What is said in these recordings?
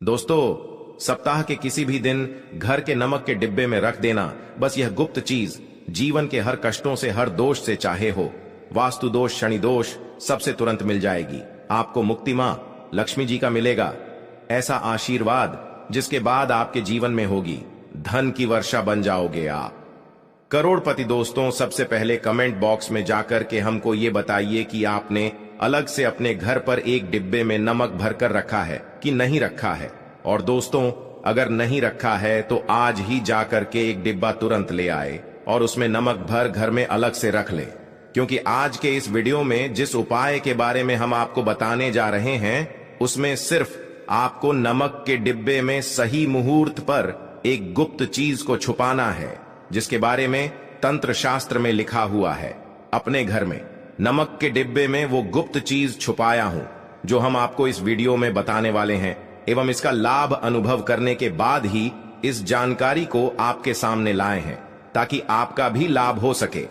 दोस्तों, सप्ताह के किसी भी दिन घर के नमक के डिब्बे में रख देना, बस यह गुप्त चीज जीवन के हर कष्टों से, हर दोष से, चाहे हो वास्तु दोष, शनि दोष, सबसे तुरंत मिल जाएगी। आपको मुक्ति मां लक्ष्मी जी का मिलेगा, ऐसा आशीर्वाद जिसके बाद आपके जीवन में होगी धन की वर्षा, बन जाओगे आप करोड़पति। दोस्तों, सबसे पहले कमेंट बॉक्स में जाकर के हमको ये बताइए कि आपने अलग से अपने घर पर एक डिब्बे में नमक भरकर रखा है कि नहीं रखा है। और दोस्तों, अगर नहीं रखा है तो आज ही जाकर के एक डिब्बा तुरंत ले आए और उसमें नमक भर घर में अलग से रख ले, क्योंकि आज के इस वीडियो में जिस उपाय के बारे में हम आपको बताने जा रहे हैं, उसमें सिर्फ आपको नमक के डिब्बे में सही मुहूर्त पर एक गुप्त चीज को छुपाना है, जिसके बारे में तंत्र शास्त्र में लिखा हुआ है। अपने घर में नमक के डिब्बे में वो गुप्त चीज छुपाया हूं, जो हम आपको इस वीडियो में बताने वाले हैं, एवं इसका लाभ अनुभव करने के बाद ही इस जानकारी को आपके सामने लाए हैं, ताकि आपका भी लाभ हो सके।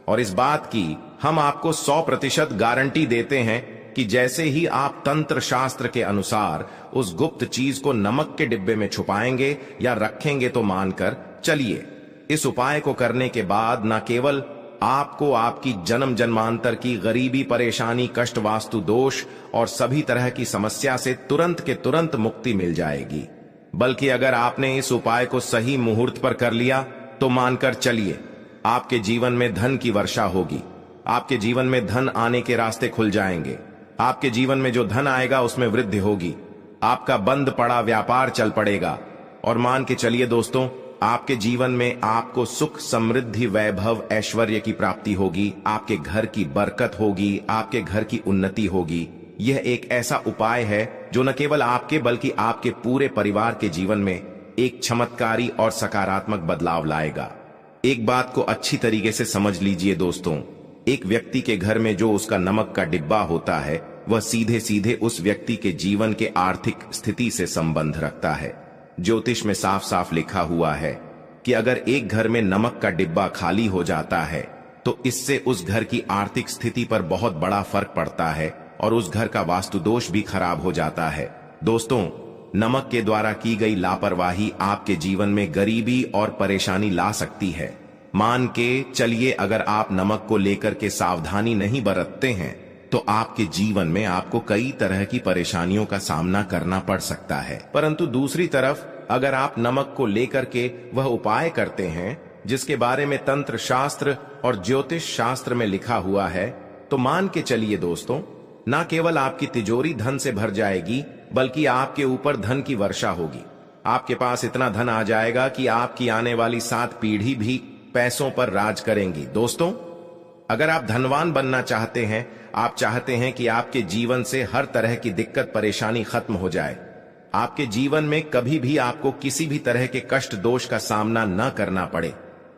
और इस बात की हम आपको 100% गारंटी देते हैं कि जैसे ही आप तंत्र शास्त्र के अनुसार उस गुप्त चीज को नमक के डिब्बे में छुपाएंगे या रखेंगे, तो मानकर चलिए, इस उपाय को करने के बाद न केवल आपको आपकी जन्म जन्मांतर की गरीबी, परेशानी, कष्ट, वास्तु दोष और सभी तरह की समस्या से तुरंत के तुरंत मुक्ति मिल जाएगी, बल्कि अगर आपने इस उपाय को सही मुहूर्त पर कर लिया तो मानकर चलिए, आपके जीवन में धन की वर्षा होगी। आपके जीवन में धन आने के रास्ते खुल जाएंगे। आपके जीवन में जो धन आएगा उसमें वृद्धि होगी। आपका बंद पड़ा व्यापार चल पड़ेगा। और मान के चलिए दोस्तों, आपके जीवन में आपको सुख, समृद्धि, वैभव, ऐश्वर्य की प्राप्ति होगी। आपके घर की बरकत होगी, आपके घर की उन्नति होगी। यह एक ऐसा उपाय है जो न केवल आपके बल्कि आपके पूरे परिवार के जीवन में एक चमत्कारी और सकारात्मक बदलाव लाएगा। एक बात को अच्छी तरीके से समझ लीजिए दोस्तों, एक व्यक्ति के घर में जो उसका नमक का डिब्बा होता है, वह सीधे सीधे उस व्यक्ति के जीवन के आर्थिक स्थिति से संबंध रखता है। ज्योतिष में साफ साफ लिखा हुआ है कि अगर एक घर में नमक का डिब्बा खाली हो जाता है तो इससे उस घर की आर्थिक स्थिति पर बहुत बड़ा फर्क पड़ता है और उस घर का वास्तु दोष भी खराब हो जाता है। दोस्तों, नमक के द्वारा की गई लापरवाही आपके जीवन में गरीबी और परेशानी ला सकती है। मान के चलिए, अगर आप नमक को लेकर के सावधानी नहीं बरतते हैं तो आपके जीवन में आपको कई तरह की परेशानियों का सामना करना पड़ सकता है। परंतु दूसरी तरफ अगर आप नमक को लेकर के वह उपाय करते हैं जिसके बारे में तंत्र शास्त्र और ज्योतिष शास्त्र में लिखा हुआ है, तो मान के चलिए दोस्तों, न केवल आपकी तिजोरी धन से भर जाएगी, बल्कि आपके ऊपर धन की वर्षा होगी। आपके पास इतना धन आ जाएगा कि आपकी आने वाली 7 पीढ़ी भी पैसों पर राज करेंगी। दोस्तों, अगर आप धनवान बनना चाहते हैं, आप चाहते हैं कि आपके जीवन से हर तरह की दिक्कत, परेशानी खत्म हो जाए, आपके जीवन में कभी भी आपको किसी भी तरह के कष्ट, दोष का सामना न करना पड़े,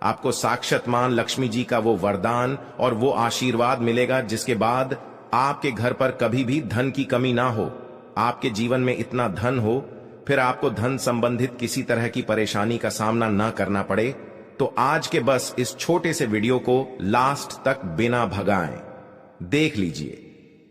आपको साक्षात मां लक्ष्मी जी का वो वरदान और वो आशीर्वाद मिलेगा जिसके बाद आपके घर पर कभी भी धन की कमी ना हो, आपके जीवन में इतना धन हो, फिर आपको धन संबंधित किसी तरह की परेशानी का सामना न करना पड़े, तो आज के बस इस छोटे से वीडियो को लास्ट तक बिना भगाएं देख लीजिए।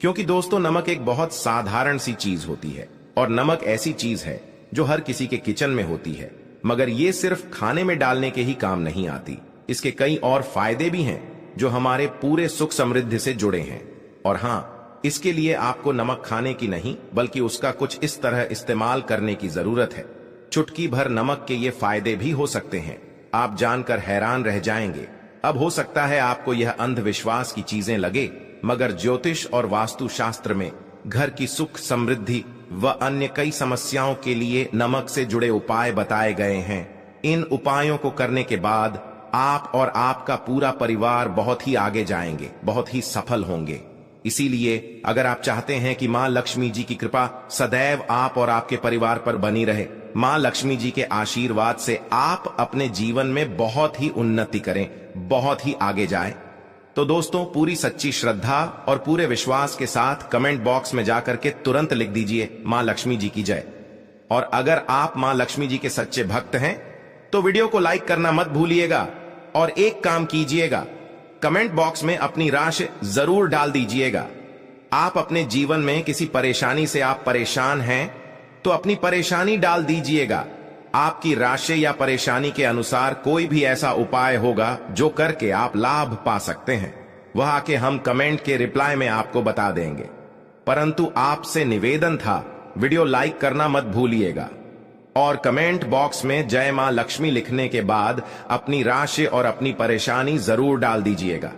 क्योंकि दोस्तों, नमक एक बहुत साधारण सी चीज होती है और नमक ऐसी चीज है जो हर किसी के किचन में होती है, मगर ये सिर्फ खाने में डालने के ही काम नहीं आती। इसके कई और फायदे भी हैं जो हमारे पूरे सुख समृद्धि से जुड़े हैं। और हाँ, इसके लिए आपको नमक खाने की नहीं, बल्कि उसका कुछ इस तरह इस्तेमाल करने की जरूरत है। चुटकी भर नमक के ये फायदे भी हो सकते हैं, आप जानकर हैरान रह जाएंगे। अब हो सकता है आपको यह अंधविश्वास की चीजें लगे, मगर ज्योतिष और वास्तु शास्त्र में घर की सुख, समृद्धि व अन्य कई समस्याओं के लिए नमक से जुड़े उपाय बताए गए हैं। इन उपायों को करने के बाद आप और आपका पूरा परिवार बहुत ही आगे जाएंगे, बहुत ही सफल होंगे। इसीलिए अगर आप चाहते हैं कि मां लक्ष्मी जी की कृपा सदैव आप और आपके परिवार पर बनी रहे, मां लक्ष्मी जी के आशीर्वाद से आप अपने जीवन में बहुत ही उन्नति करें, बहुत ही आगे जाएं, तो दोस्तों, पूरी सच्ची श्रद्धा और पूरे विश्वास के साथ कमेंट बॉक्स में जाकर के तुरंत लिख दीजिए मां लक्ष्मी जी की जय। और अगर आप मां लक्ष्मी जी के सच्चे भक्त हैं तो वीडियो को लाइक करना मत भूलिएगा। और एक काम कीजिएगा, कमेंट बॉक्स में अपनी राशि जरूर डाल दीजिएगा। आप अपने जीवन में किसी परेशानी से आप परेशान हैं तो अपनी परेशानी डाल दीजिएगा। आपकी राशि या परेशानी के अनुसार कोई भी ऐसा उपाय होगा जो करके आप लाभ पा सकते हैं, वह आके हम कमेंट के रिप्लाई में आपको बता देंगे। परंतु आपसे निवेदन था, वीडियो लाइक करना मत भूलिएगा और कमेंट बॉक्स में जय मां लक्ष्मी लिखने के बाद अपनी राशि और अपनी परेशानी जरूर डाल दीजिएगा।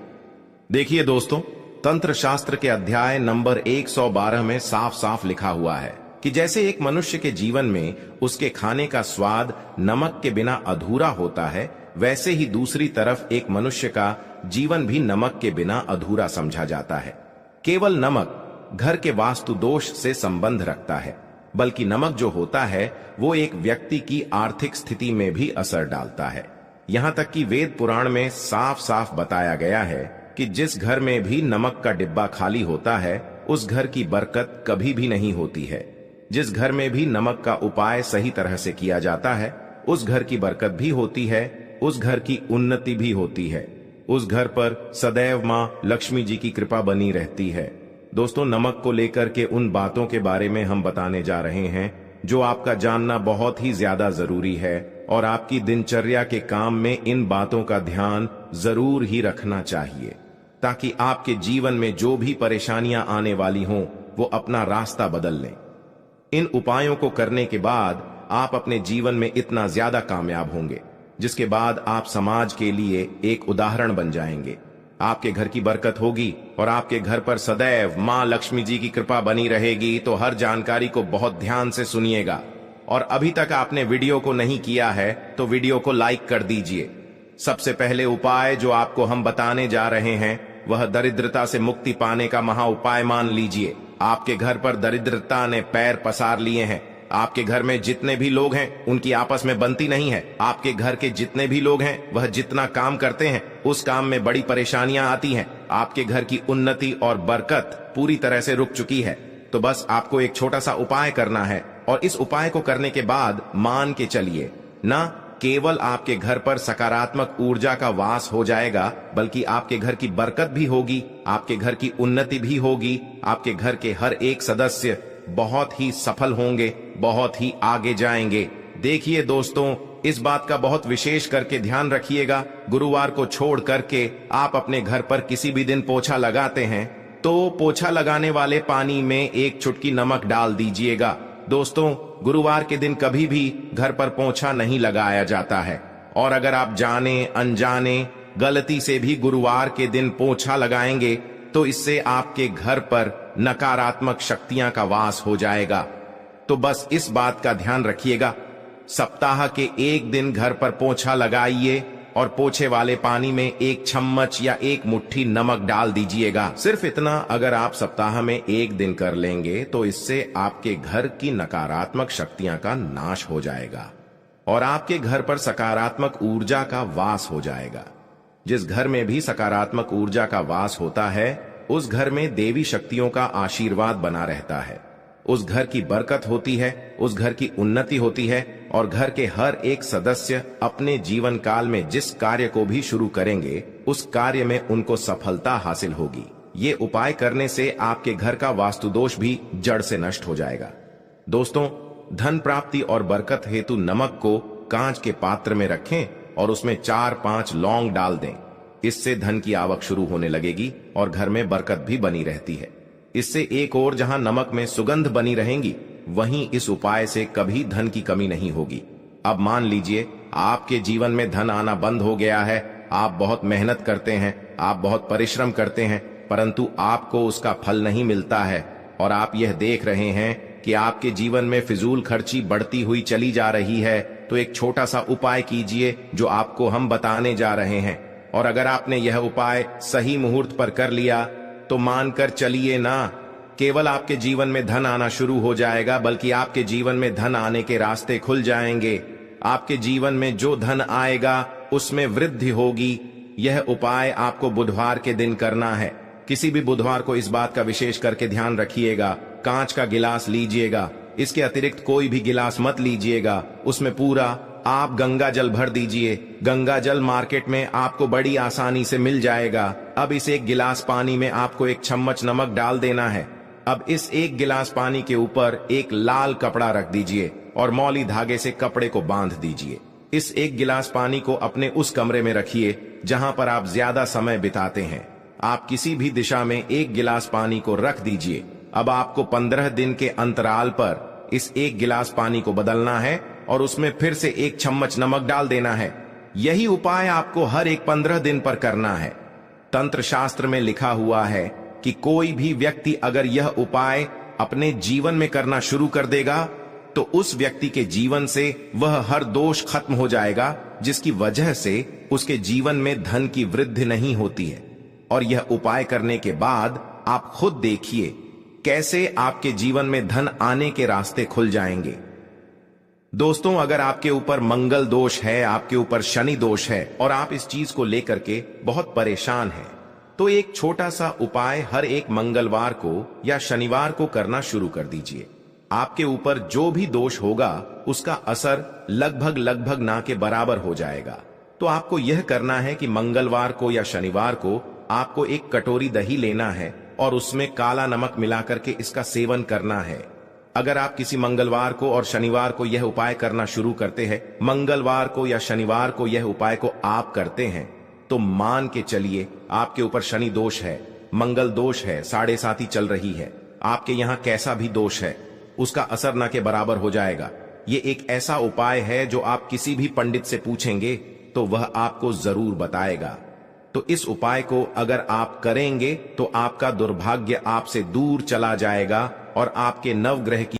देखिए दोस्तों, तंत्र शास्त्र के अध्याय नंबर 112 में साफ साफ लिखा हुआ है कि जैसे एक मनुष्य के जीवन में उसके खाने का स्वाद नमक के बिना अधूरा होता है, वैसे ही दूसरी तरफ एक मनुष्य का जीवन भी नमक के बिना अधूरा समझा जाता है। केवल नमक घर के वास्तु दोष से संबंध रखता है, बल्कि नमक जो होता है वो एक व्यक्ति की आर्थिक स्थिति में भी असर डालता है। यहां तक कि वेद पुराण में साफ साफ बताया गया है कि जिस घर में भी नमक का डिब्बा खाली होता है उस घर की बरकत कभी भी नहीं होती है। जिस घर में भी नमक का उपाय सही तरह से किया जाता है उस घर की बरकत भी होती है, उस घर की उन्नति भी होती है, उस घर पर सदैव मां लक्ष्मी जी की कृपा बनी रहती है। दोस्तों, नमक को लेकर के उन बातों के बारे में हम बताने जा रहे हैं जो आपका जानना बहुत ही ज्यादा जरूरी है और आपकी दिनचर्या के काम में इन बातों का ध्यान जरूर ही रखना चाहिए, ताकि आपके जीवन में जो भी परेशानियां आने वाली हों वो अपना रास्ता बदल लें। इन उपायों को करने के बाद आप अपने जीवन में इतना ज्यादा कामयाब होंगे जिसके बाद आप समाज के लिए एक उदाहरण बन जाएंगे। आपके घर की बरकत होगी और आपके घर पर सदैव मां लक्ष्मी जी की कृपा बनी रहेगी। तो हर जानकारी को बहुत ध्यान से सुनिएगा और अभी तक आपने वीडियो को नहीं किया है तो वीडियो को लाइक कर दीजिए। सबसे पहले उपाय जो आपको हम बताने जा रहे हैं वह दरिद्रता से मुक्ति पाने का महा उपाय मान लीजिए। आपके घर पर दरिद्रता ने पैर पसार लिए हैं। आपके घर में जितने भी लोग हैं उनकी आपस में बनती नहीं है। आपके घर के जितने भी लोग हैं वह जितना काम करते हैं उस काम में बड़ी परेशानियां आती हैं। आपके घर की उन्नति और बरकत पूरी तरह से रुक चुकी है। तो बस आपको एक छोटा सा उपाय करना है और इस उपाय को करने के बाद मान के चलिए, ना केवल आपके घर पर सकारात्मक ऊर्जा का वास हो जाएगा बल्कि आपके घर की बरकत भी होगी, आपके घर की उन्नति भी होगी, आपके घर के हर एक सदस्य बहुत ही सफल होंगे, बहुत ही आगे जाएंगे। देखिए दोस्तों, इस बात का बहुत विशेष करके ध्यान रखिएगा, गुरुवार को छोड़ करके आप अपने घर पर किसी भी दिन पोछा लगाते हैं तो पोछा लगाने वाले पानी में एक चुटकी नमक डाल दीजिएगा। दोस्तों, गुरुवार के दिन कभी भी घर पर पोछा नहीं लगाया जाता है और अगर आप जाने अनजाने गलती से भी गुरुवार के दिन पोछा लगाएंगे तो इससे आपके घर पर नकारात्मक शक्तियां का वास हो जाएगा। तो बस इस बात का ध्यान रखिएगा, सप्ताह के एक दिन घर पर पोछा लगाइए और पोछे वाले पानी में एक चम्मच या एक मुट्ठी नमक डाल दीजिएगा। सिर्फ इतना अगर आप सप्ताह में एक दिन कर लेंगे तो इससे आपके घर की नकारात्मक शक्तियां का नाश हो जाएगा और आपके घर पर सकारात्मक ऊर्जा का वास हो जाएगा। जिस घर में भी सकारात्मक ऊर्जा का वास होता है उस घर में देवी शक्तियों का आशीर्वाद बना रहता है, उस घर की बरकत होती है, उस घर की उन्नति होती है और घर के हर एक सदस्य अपने जीवन काल में जिस कार्य को भी शुरू करेंगे उस कार्य में उनको सफलता हासिल होगी। ये उपाय करने से आपके घर का वास्तु दोष भी जड़ से नष्ट हो जाएगा। दोस्तों, धन प्राप्ति और बरकत हेतु नमक को कांच के पात्र में रखें और उसमें 4-5 लौंग डाल दें। इससे धन की आवक शुरू होने लगेगी और घर में बरकत भी बनी रहती है। इससे एक और जहां नमक में सुगंध बनी रहेंगी वहीं इस उपाय से कभी धन की कमी नहीं होगी। अब मान लीजिए आपके जीवन में धन आना बंद हो गया है, आप बहुत मेहनत करते हैं, आप बहुत परिश्रम करते हैं, परंतु आपको उसका फल नहीं मिलता है और आप यह देख रहे हैं कि आपके जीवन में फिजूल खर्ची बढ़ती हुई चली जा रही है। तो एक छोटा सा उपाय कीजिए जो आपको हम बताने जा रहे हैं और अगर आपने यह उपाय सही मुहूर्त पर कर लिया तो मानकर चलिए ना, केवल आपके जीवन में धन आना शुरू हो जाएगा बल्कि आपके जीवन में धन आने के रास्ते खुल जाएंगे। आपके जीवन में जो धन आएगा उसमें वृद्धि होगी। यह उपाय आपको बुधवार के दिन करना है। किसी भी बुधवार को इस बात का विशेष करके ध्यान रखिएगा, कांच का गिलास लीजिएगा, इसके अतिरिक्त कोई भी गिलास मत लीजिएगा। उसमें पूरा आप गंगा जल भर दीजिए। गंगा जल मार्केट में आपको बड़ी आसानी से मिल जाएगा। अब इस एक गिलास पानी में आपको एक चम्मच नमक डाल देना है। अब इस एक गिलास पानी के ऊपर एक लाल कपड़ा रख दीजिए और मौली धागे से कपड़े को बांध दीजिए। इस एक गिलास पानी को अपने उस कमरे में रखिए जहां पर आप ज्यादा समय बिताते हैं। आप किसी भी दिशा में एक गिलास पानी को रख दीजिए। अब आपको 15 दिन के अंतराल पर इस एक गिलास पानी को बदलना है और उसमें फिर से 1 चम्मच नमक डाल देना है। यही उपाय आपको हर एक 15 दिन पर करना है। तंत्र शास्त्र में लिखा हुआ है कि कोई भी व्यक्ति अगर यह उपाय अपने जीवन में करना शुरू कर देगा तो उस व्यक्ति के जीवन से वह हर दोष खत्म हो जाएगा, जिसकी वजह से उसके जीवन में धन की वृद्धि नहीं होती है। और यह उपाय करने के बाद आप खुद देखिए कैसे आपके जीवन में धन आने के रास्ते खुल जाएंगे। दोस्तों, अगर आपके ऊपर मंगल दोष है, आपके ऊपर शनि दोष है और आप इस चीज को लेकर के बहुत परेशान हैं, तो एक छोटा सा उपाय हर एक मंगलवार को या शनिवार को करना शुरू कर दीजिए। आपके ऊपर जो भी दोष होगा उसका असर लगभग ना के बराबर हो जाएगा। तो आपको यह करना है कि मंगलवार को या शनिवार को आपको एक कटोरी दही लेना है और उसमें काला नमक मिलाकर के इसका सेवन करना है। अगर आप किसी मंगलवार को और शनिवार को यह उपाय करना शुरू करते हैं, मंगलवार को या शनिवार को यह उपाय को आप करते हैं, तो मान के चलिए आपके ऊपर शनि दोष है, मंगल दोष है, 7.5 चल रही है, आपके यहां कैसा भी दोष है उसका असर न के बराबर हो जाएगा। ये एक ऐसा उपाय है जो आप किसी भी पंडित से पूछेंगे तो वह आपको जरूर बताएगा। तो इस उपाय को अगर आप करेंगे तो आपका दुर्भाग्य आपसे दूर चला जाएगा और आपके नवग्रह की